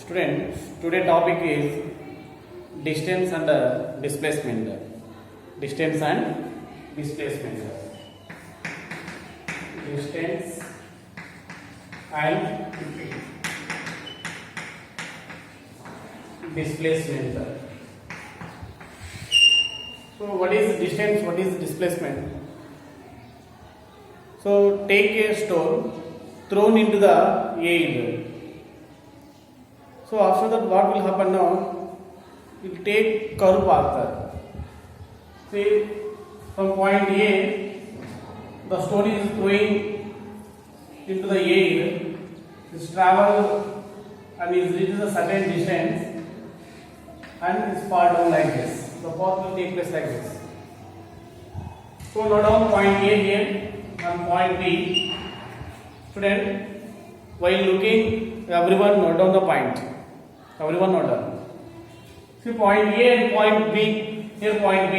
Students, today topic is distance and displacement. Distance and displacement. Distance and displacement. So, what is distance? What is displacement? So, take a stone thrown into the air. So after that, what will happen now? It will take curve path. See, from point A, the stone is throwing into the air. It travel and is reaches a certain distance, and it fall down like this. The path will take place like this. So note down point A here and point B. Student, while looking, everyone note down the point. Everyone note down. See point A and point B. Here point B.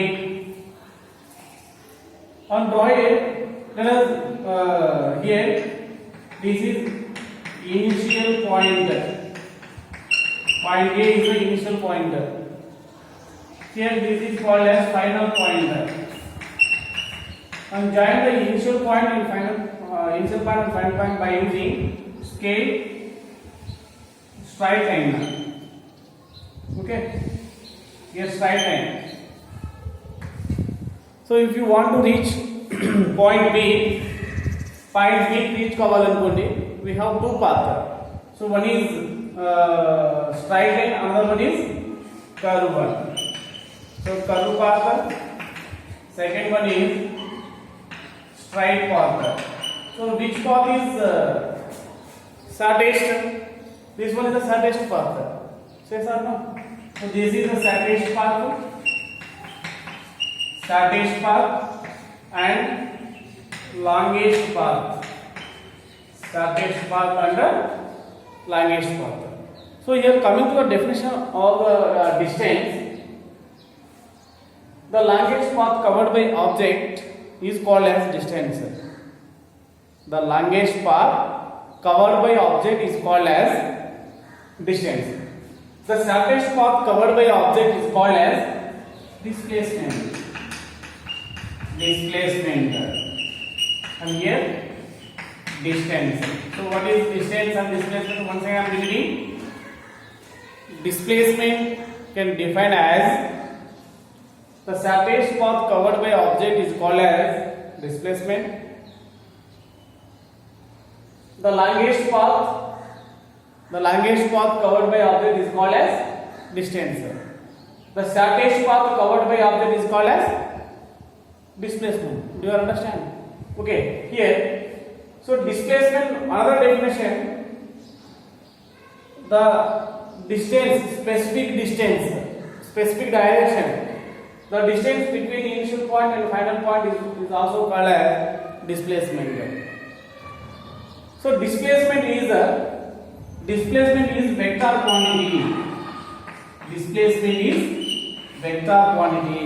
On draw A, let us here. This is initial point. Point A is the initial point. Here this is called as final point. And join the initial point and final point by using scale straight line. Okay, here straight line. So if you want to reach point B reach kavalఅనుకోండి, we have two paths. So one is straight line, another one is curve one. So curve path, second one is straight path. So which path is shortest? This one is the shortest path. Yes or no? So this is the shortest path and longest path. Shortest path and longest path. So here coming to the definition of the distance, the longest path covered by object is called as distance. The longest path covered by object is called as distance. The shortest path covered by object is called as displacement. And here distance. So what is distance and displacement? Once again I am repeating. Displacement can define as the shortest path covered by object is called as displacement. The longest path covered by object is called as distance. The shortest path covered by object is called as displacement. Do you understand? Okay, here. So displacement, another definition, the distance, specific direction. The distance between initial point and final point is also called as displacement. So displacement is vector quantity. Displacement is vector quantity.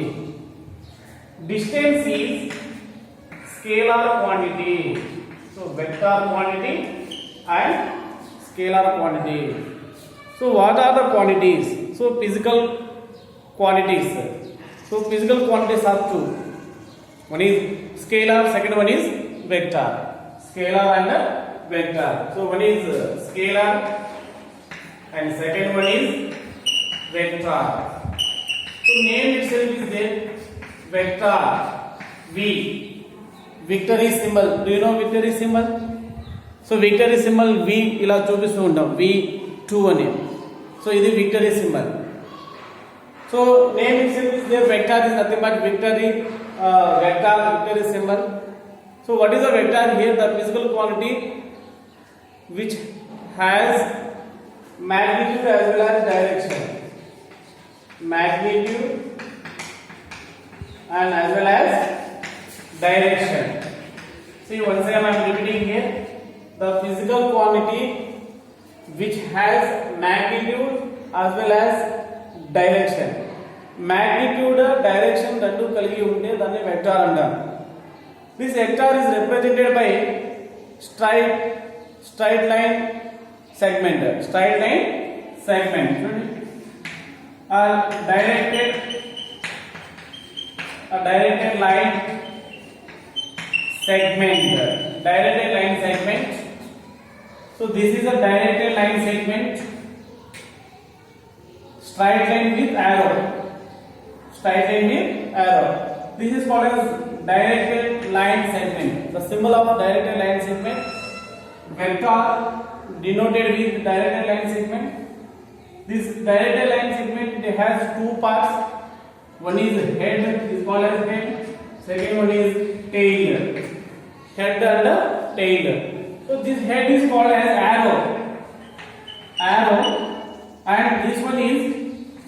Distance is scalar quantity. So vector quantity and scalar quantity. So what are the quantities? So physical quantities. So physical quantities are two. One is scalar, second one is vector. Scalar and vector. So one is scalar and second one is vector. So name itself is there, vector. V. Victory symbol. Do you know victory symbol? So victory symbol V ఇలా చూపిస్తూ ఉంటాం, V2 అని. So ఇది victory symbol. So name itself is there, vector is nothing but victory symbol. So what is a vector here? The physical quantity which has magnitude as well as direction. Magnitude and as well as direction. See, once again I am repeating here, the physical quantity which has magnitude as well as direction. Magnitude, direction రెండు కలిగి ఉంటే దాన్ని vector అంటారు. This vector is represented by straight line segment segment are directed line segment. So this is a directed line segment, straight line with arrow. This is called as directed line segment. The symbol of directed line segment, vector denoted with directed line segment. This directed line segment has two parts. One is head, is called as head. Second one is tail. Head and tail. So this head is called as arrow, and this one is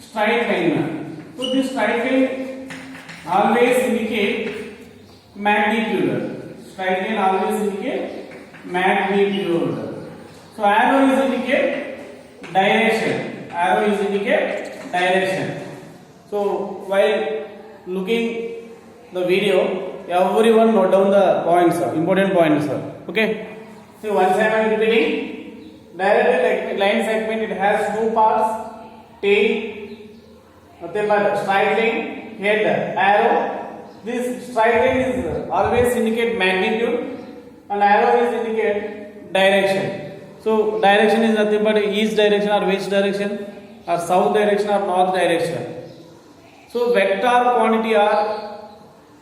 straight line. So this straight line always indicate magnitude. Straight line always indicate magnitude. So arrow is indicate direction. So while looking the video, everyone note down the points, important points. Okay. So once I am repeating, directed line segment, it has two parts: tail, nothing but straight line, head, arrow. This straight line is always indicate magnitude, and arrow is indicate direction. So direction is nothing but east direction or west direction, or south direction or north direction. So vector quantity are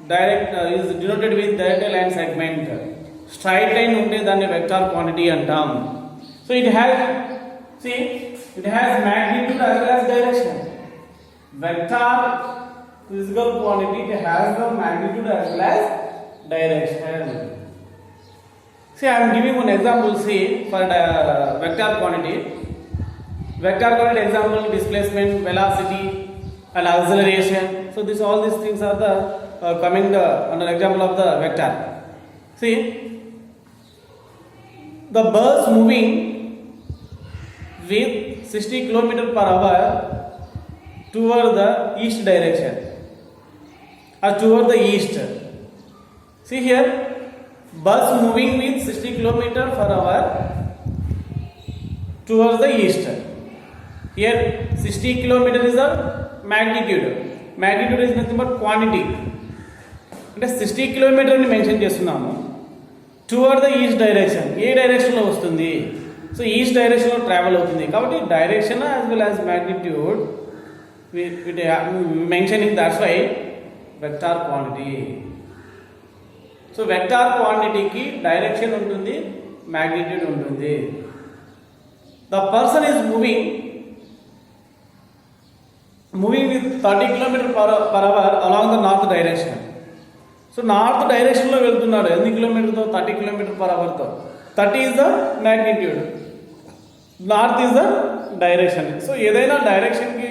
is denoted with directed line segment. Straight line unte danni vector quantity antam. So it has magnitude as well as direction. Vector physical quantity, it has the magnitude as well as direction. See, I am giving one example. See, for the vector quantity. Vector quantity example: displacement, velocity, and acceleration. So all these things are the coming under example of the vector. See, the bus moving with 60 km per hour toward the east direction, or toward the east. See here, bus moving with 60 km per hour towards the east. Here 60 km is the magnitude. Magnitude is nothing but quantity. అంటే 60 కిలోమీటర్ని mention చేస్తున్నాము. Toward the east direction, ఏ డైరెక్షన్లో వస్తుంది? So east డైరెక్షన్లో travel అవుతుంది కాబట్టి direction as well as magnitude mentioning, that's why vector quantity. So vector క్వాంటిటీకి డైరెక్షన్ ఉంటుంది, మ్యాగ్నిట్యూడ్ ఉంటుంది. The person is moving with 30 km per hour along the north direction. So north డైరెక్షన్లో వెళ్తున్నాడు. ఎన్ని కిలోమీటర్తో? 30 km per hourతో. 30 is the magnitude, north is the direction. So ఏదైనా డైరెక్షన్కి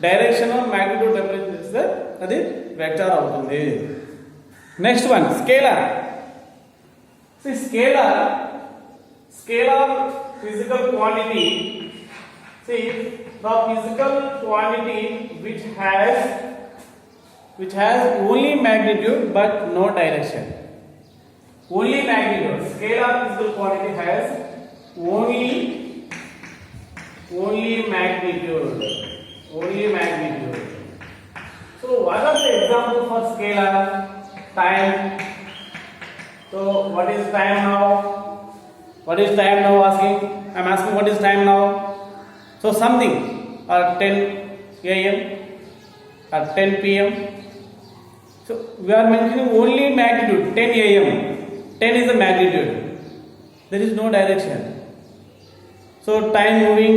direction magnitude represent చేస్తే అది వెక్టర్ అవుతుంది. Next one, scalar. Scalar physical quantity. See, the physical quantity which has only magnitude but no direction. Only magnitude. Scalar physical quantity has only magnitude. So what are the examples for scalar? Time. So what is time now? Asking. I am asking what is time now. So something or 10 a.m. or 10 p.m. So we are mentioning only magnitude. 10 a.m. 10 is the magnitude. There is no direction. So time moving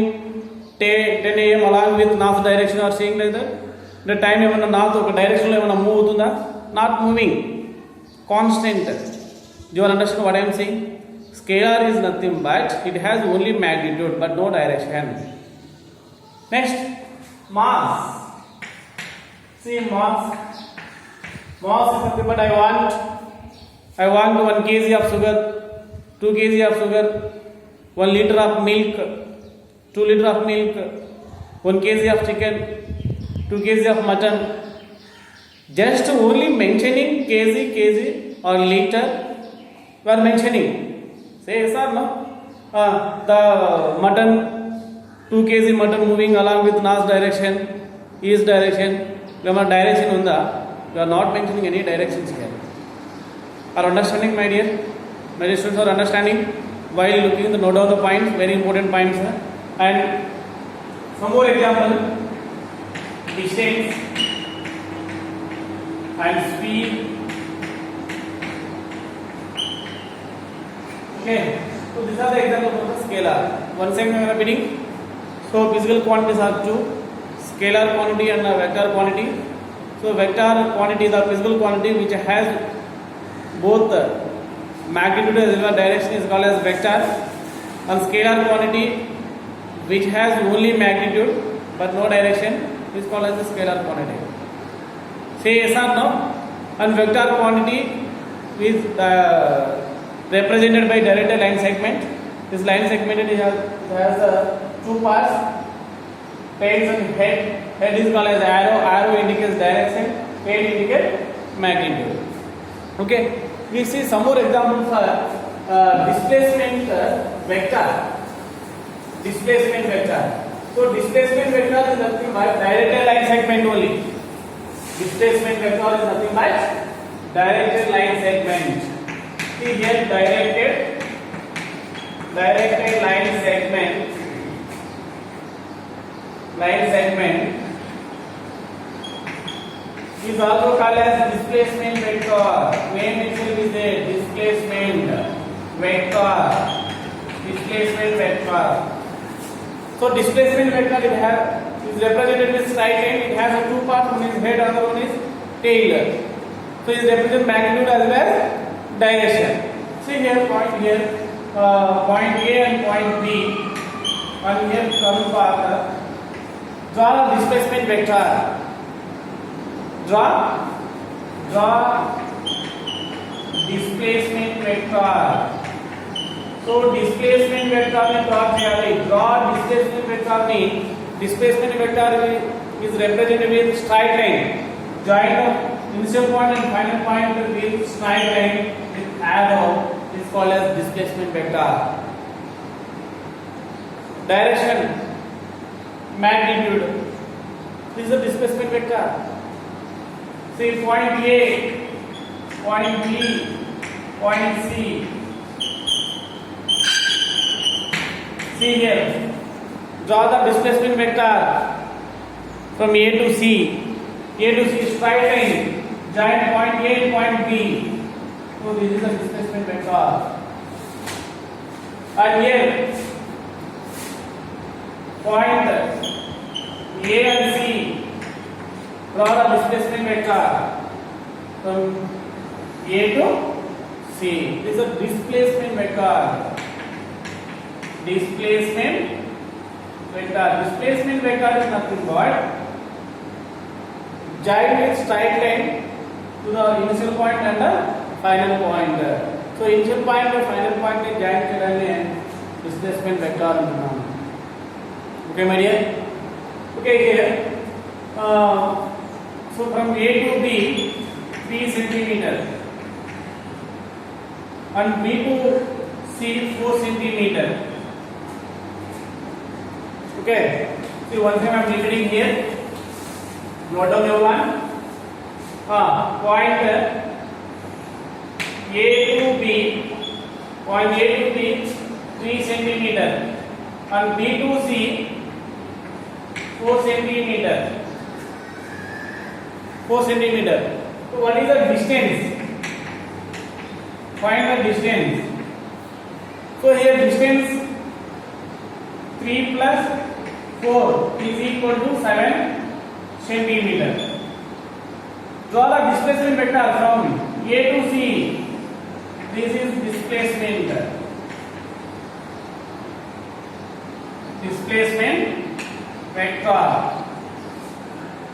10 a.m. along with north direction or saying like that. The time even north direction move avutunda, not moving, constant. Do you understand what I am saying? Scalar is nothing but it has only magnitude but no direction. Next, mass. See, mass is nothing but I want 1 kg of sugar, 2 kg of sugar, 1 liter of milk, 2 liter of milk, 1 kg of chicken, 2 kg of mutton. Just only mentioning kg or liter we are mentioning. Say yes or no? The mutton 2 kg mutton moving along with north direction, east direction. Remember direction unda. We are not mentioning any directions here. Are understanding, my dear? My dear students, are understanding? While looking, note down the points, very important points. And some more example: distance and speed. Okay, so these are the examples of the scalar. Once again I am repeating. So physical quantities are two: scalar quantity and a vector quantity. So vector quantity is the physical quantity which has both magnitude as well as direction is called as vector, and scalar quantity which has only magnitude but no direction is called as the scalar quantity. Say yes or no? And vector quantity is represented by directed line segment. This line segment has two parts, tails and head. Head is called as arrow. Arrow indicates direction, tail indicates magnitude. Okay, we see some more examples for displacement vector. Displacement vector. So displacement vector is nothing but directed line segment only. Displacement vector is nothing but directed line segment. See here, directed line segment. Line segment is also called as displacement vector. Name itself is a displacement vector. Displacement vector. So displacement vector is represented with straight line. It has two parts. One is head, another one is tail. So it represents magnitude as well as direction. See here, point A and point B. And here comes path. Draw the displacement vector. Draw displacement vector. So displacement vector में draw किया draw displacement vector में displacement vector is represented with straight line. Join the initial point and final point with straight line with arrow is called as displacement vector. Direction, magnitude. This is a displacement vector. Say point A, point B, point C. See here, draw the displacement vector from A to C. A to C straight line, join point A and point B. So this is a displacement vector. And here, point A and C, draw the displacement vector from A to C. This is a displacement vector. Displacement vector. Displacement vector is nothing but join with straight line to the initial point and the final point. So initial point and final point is join करने displacement vector. Okay, my dear. Okay, here. So from A to B, 3 centimeter, and B to C, 4 centimeter. Okay. See, one thing I am repeating here. Note down everyone. Point A to B. Point A to B, 3 centimeter, and B to C, 4 centimeter. 4 centimeter. So what is the distance? Find the distance. So here distance 3 plus 4 is equal to 7 centimeter. Draw the displacement vector from A to C. This is displacement. Displacement vector.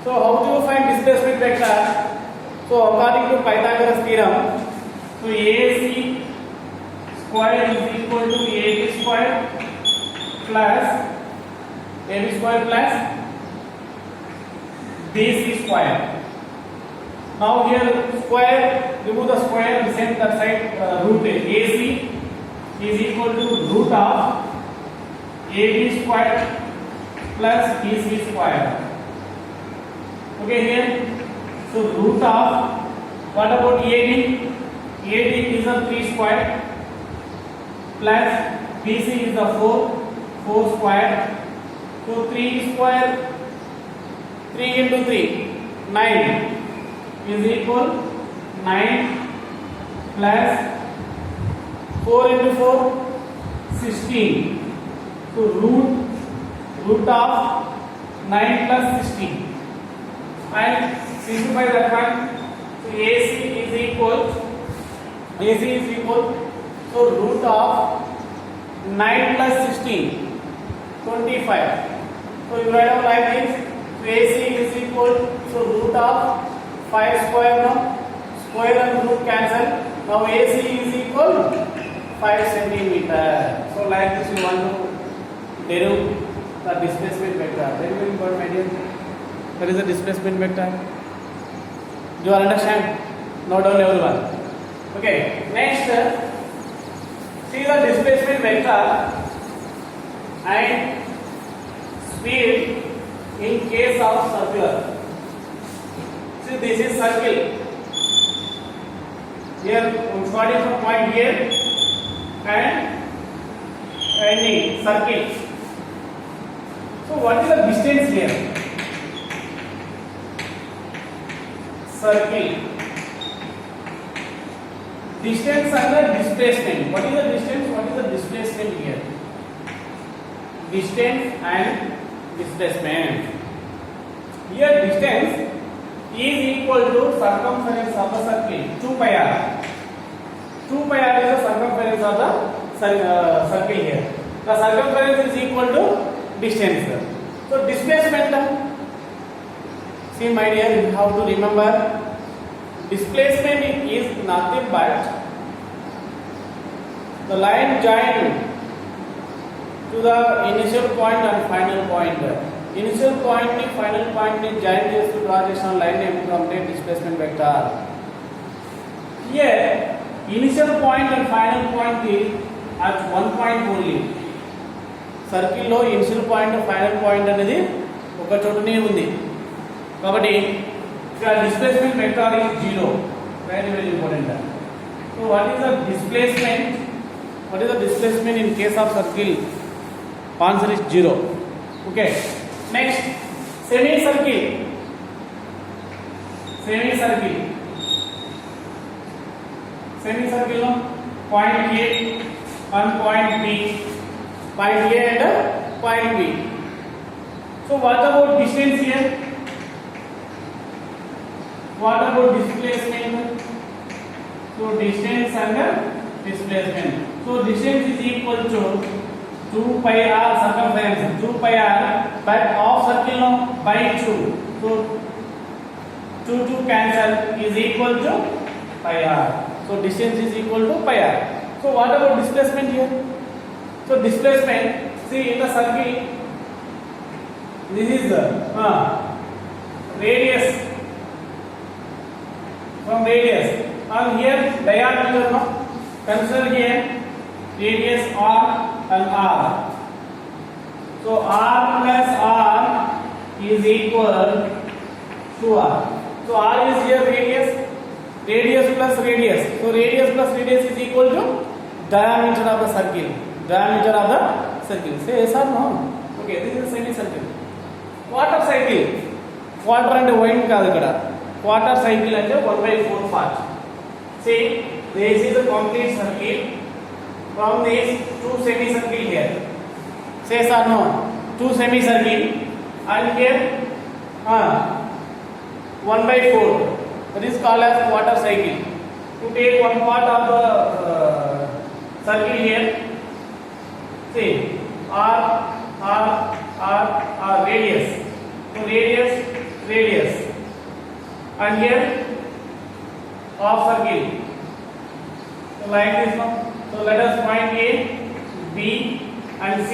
So how do you find displacement vector? So according to Pythagoras theorem, so AC square is equal to AB square plus AB square plus BC square. Now here square, remove the square and send that side root. AC is equal to root of AB square plus BC square. Okay here. So root of, what about AD? AD is a 3 square plus BC is a 4 square. So 3 square, 3 into 3, 9 is equal 9 plus 4 into 4, 16. So root of 9 plus 16. And simplify that one. So AC is equal. So root of 9 plus 16, 25. So you write out like this. So AC is equal. So root of 5 square now. Square and root cancel. Now AC is equal 5 centimeter. So like this you want to derive the displacement vector. Very important, my dear. What is the displacement vector? Do you understand? Not only everyone. Okay. Next, see the displacement vector and speed in case of circular. See, this is circle. Here, starting from point here and ending circle. So, what is the distance here? Circle. Distance and the displacement. What is the distance? What is the displacement here? Distance and displacement. Here distance is equal to circumference of the circle, 2 pi r. 2 pi r is the circumference of the circle here. The circumference is equal to distance. So displacement. See my dear, you have to remember displacement is nothing but the line joined to the initial point and final point. Initial point ni final point ni join chestu draw chesina line name complete displacement vector. Here initial point and final point is at one point only. Circle lo initial point and final point అనేది ఒక చోటనే ఉంది. కాబట్టి ఇక్కడ displacement vector is 0. Very important. So what is the displacement? What is the displacement in case of circle? Answer is 0. Okay. Next, semicircle. Semicircle no point A and point B. Point A and point B. So what about distance here? What about displacement? So distance and displacement. So distance is equal to 2 pi r circumference, 2 pi r, but half circle no by 2. So 2 cancel is equal to pi r. So distance is equal to pi r. So what about displacement here? So displacement, see in the circle, this is the radius. From radius, and here diameter no. Consider here radius r and r. So r plus r is equal to r. So r is here radius. Radius plus radius. So radius plus radius is equal to diameter of the circle. Diameter of the circle. Say yes or no? Okay, this is semicircle. Quarter cycle. Quarter and wine kaadu ikkada. Quarter cycle అంటే 1/4 part. See, this is a complete circle. From this 2 semicircle here. Say yes or no? 2 semicircle and here 1/4. That is called as quarter cycle. To take one part of the circle here. See, r radius. So radius. And here half circle. So like this now. So let us point A, B and C.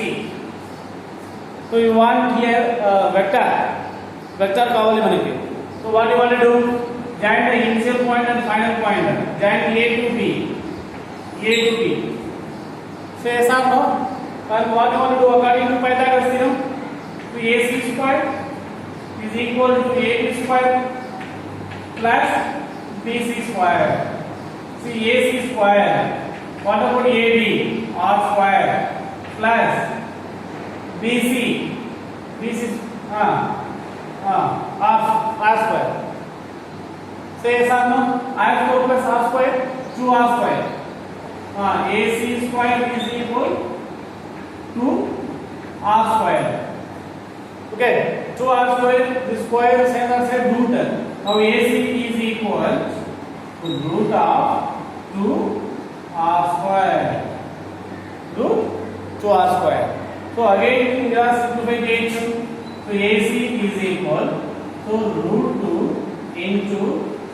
So you want here vector కావాలి మనకి. So what you want to do? Join the initial point and final point. Join A to B. Say yes or no? And what you want to do according to Pythagoras theorem? So AC square is equal to AB square plus BC square. See AC square. What about AB? R square plus BC. BC R square. Say yes or no? I square plus R square, 2R square. AC square is equal to R square. Okay, 2R square, the square same as a root. Now AC is equal to root of 2R square. Root 2R square. So again we are simplifying. So AC is equal to root 2 into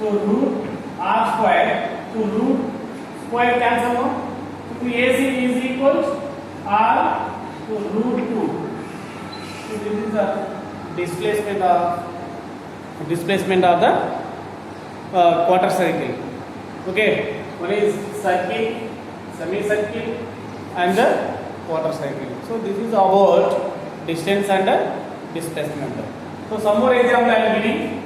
root R square to root square cancel out. So AC is equal to R to root 2. So this is the displacement of the quarter circle. Okay, one is circle, semicircle, and the quarter circle. So this is about distance and displacement. So some more example I am giving.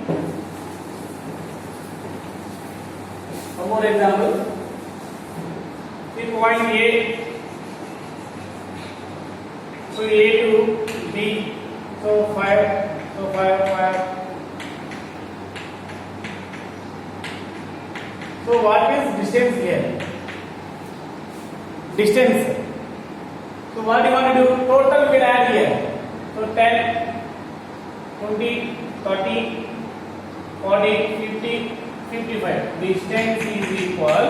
Some more example. See point A. So A to B. So 5. So 5. So what is distance here? Distance. So what do you want to do? Total will add here. So 10, 20, 30, 40, 50, 55. Distance is equal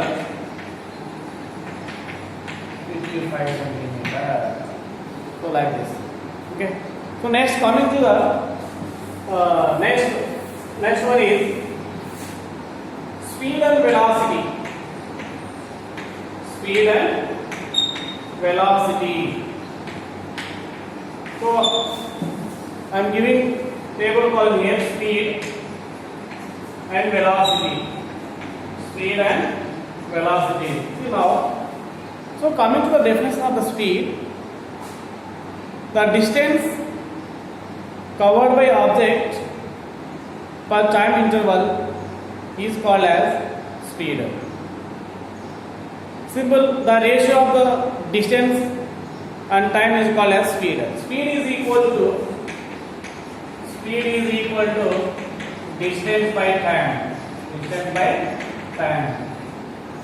55 centimeters. So like this. Okay. So next, coming to the next one is speed and velocity. Speed and velocity. So I am giving table called here speed and velocity. Speed and velocity. See now. So coming to the definition of the speed, the distance covered by object per time interval is called as speed. Simple, the ratio of the distance and time is called as speed. Speed is equal to distance by time. Distance by time.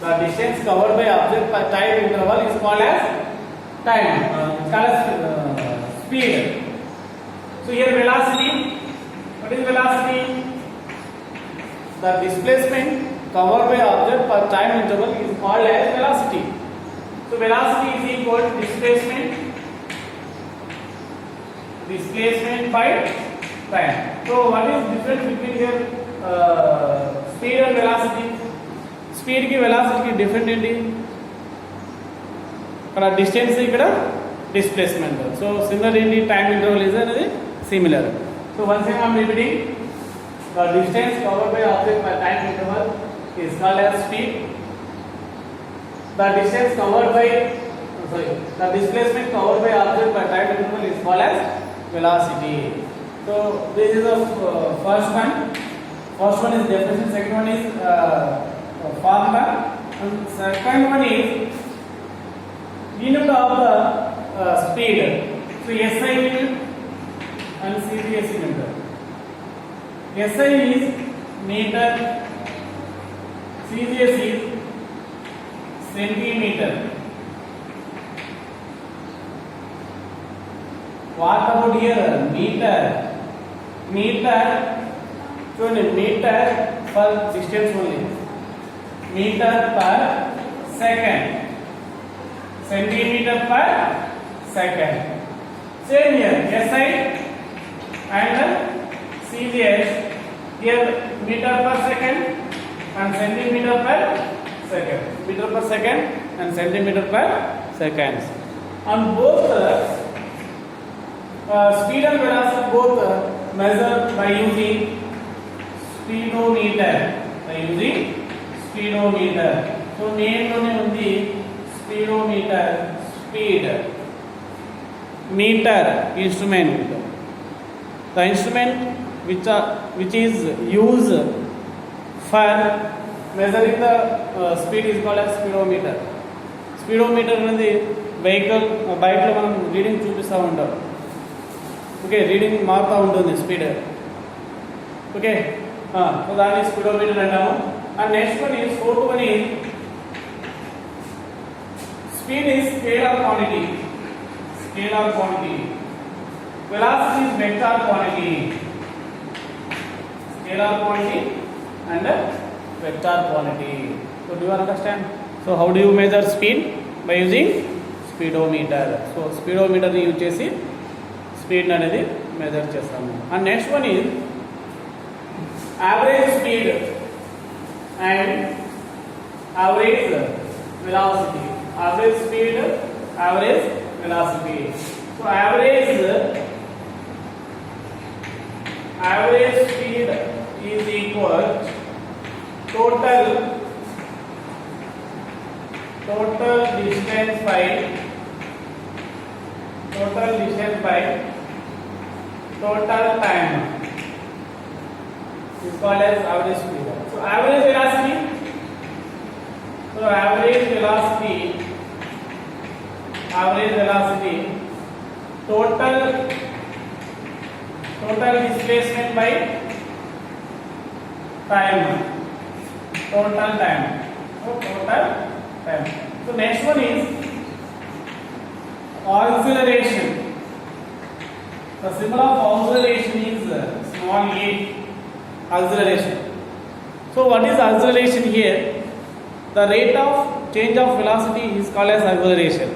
The distance covered by object per time interval is called as speed. So here velocity. What is velocity? The displacement covered by object per time interval is called as velocity. So velocity is equal to displacement by time. So what is difference between here speed and velocity? Speed ki velocity ki different ఏంటి? ఇక్కడ distance ఇక్కడ displacement. So similar ఏంటి time interval is అనేది similar. So once again I am repeating, the distance covered by object by time interval is called as speed. The distance covered by the displacement covered by object by time interval is called as velocity. So this is the first one. First one is definition. Second one is formula. And second one is unit of the speed. So SI unit and CGS unit. SI is meter, CGS is centimeter. What about here? Meter. So meter for distance only. Meter per second. Centimeter per second. Same here. SI and CGS. Here meter per second and centimeter per second. Meter per second and centimeter per seconds. On both speed and velocity both measured by using speedometer. So name lone undi speedometer. Speed meter instrument. The instrument which is used for measuring the speed is called as speedometer. Speedometer అనేది vehicle బైక్లో మనం reading చూపిస్తూ ఉంటాం. Okay, reading మారుతూ ఉంటుంది speed. Okay, so దాన్ని speedometer అంటాము. And next one is fourth one is speed is scalar quantity. Scalar quantity. Velocity is vector quantity. Scalar quantity and vector quantity. So do you understand? So how do you measure speed? By using speedometer. So speedometer ni use chesi speed అనేది measure చేస్తాము. And next one is average speed and average velocity. Average speed, average velocity. So average speed is equal total distance by total time is called as average speed. So average velocity total displacement by time. Total time. So next one is acceleration. The symbol of acceleration is small a. Acceleration. So what is acceleration here? The rate of change of velocity is called as acceleration.